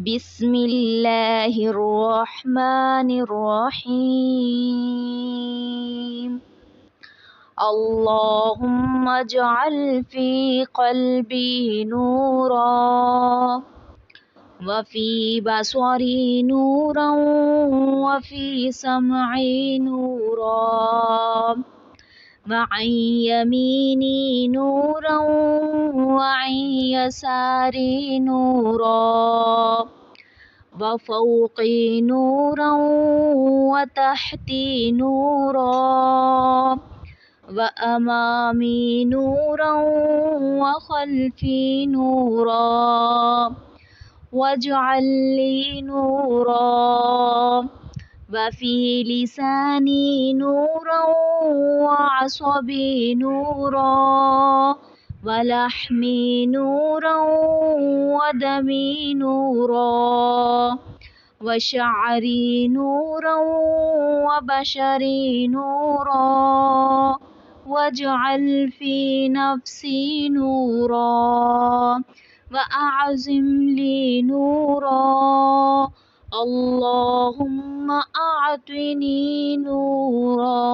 बिस्मिल्लाहिर्रहमानिर्रहीम। अल्लाहुम्मा जअल फ़ी क़ल्बी नूरा वफ़ी बसरी नूरन वफ़ी समई नूरा वअन यमीनी नूरा वअन यसारी नूरा वफ़ौक़ी नूरा वतहती नूरा वअमामी नूरा वख़ल्फ़ी नूरा वजअल ली नूरा वफ़ी लिसानी नूरा वअसबी नूरा वलहमी नूरा वदमी नूरा वशअरी नूरा वबशरी नूरा वजअल फ़ी नफ़्सी नूरा वअज़िम ली नूरा। अल्लाहुम्मा अअतिनी नूरा।